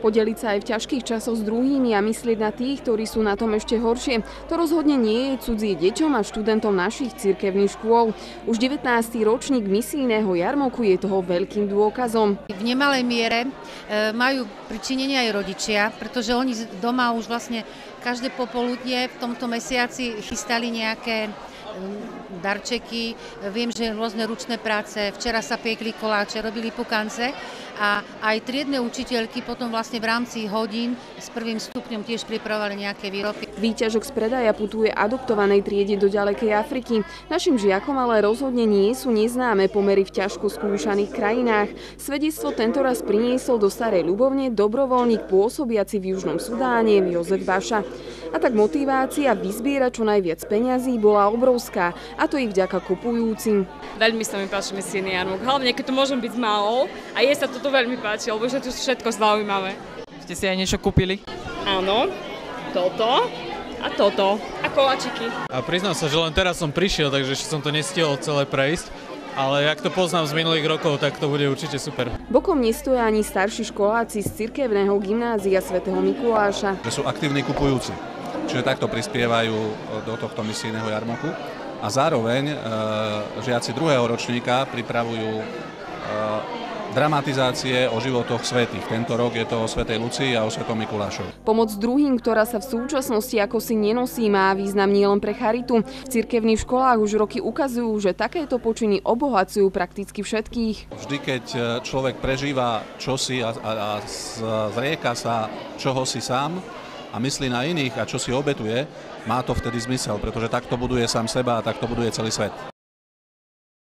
Podeliť sa aj v ťažkých časoch s druhými a myslieť na tých, ktorí sú na tom ešte horšie, to rozhodne nie je cudzie deťom a študentom našich cirkevných škôl. Už 19. ročník misijného jarmoku je toho veľkým dôkazom. V nemalej miere majú pričinenie aj rodičia, pretože oni doma už vlastne každé popoludnie v tomto mesiaci chystali nejaké darčeky, viem, že rôzne ručné práce, včera sa piekli koláče, robili pukance a aj triedne učiteľky potom vlastne v rámci hodín s prvým stupňom tiež pripravovali nejaké výrobky. Výťažok z predaja putuje adoptovanej triede do ďalekej Afriky. Našim žiakom ale rozhodne nie sú neznáme pomery v ťažko skúšaných krajinách. Svedectvo tentoraz priniesol do Starej Ľubovne dobrovoľník pôsobiaci v Južnom Sudáne Jozef Baša. A tak motivácia vyzbierať čo najviac peňazí bola obrovská, a to i vďaka kupujúcim. Veľmi sa mi páči misijný jarmok, hlavne keď to môžem byť málo a jej sa toto veľmi páči, lebo je to všetko zaujímavé. Ste si aj niečo kúpili? Áno, toto a toto a koláčiky. A priznám sa, že len teraz som prišiel, takže ešte som to nestihol celé prejsť. Ale ak to poznám z minulých rokov, tak to bude určite super. Bokom nestoja ani starší školáci z cirkevného gymnázia svätého Mikuláša. Že sú aktívni kupujúci, čiže takto prispievajú do tohto misijného jarmoku. A zároveň žiaci druhého ročníka pripravujú dramatizácie o životoch svätých. Tento rok je to o svätej Lucii a o svätom Mikulášovi. Pomoc druhým, ktorá sa v súčasnosti ako si nenosí, má význam nielen pre charitu. V cirkevných školách už roky ukazujú, že takéto počiny obohacujú prakticky všetkých. Vždy, keď človek prežíva čosi a zrieka sa čohosi sám a myslí na iných a čo si obetuje, má to vtedy zmysel, pretože takto buduje sám seba a takto buduje celý svet.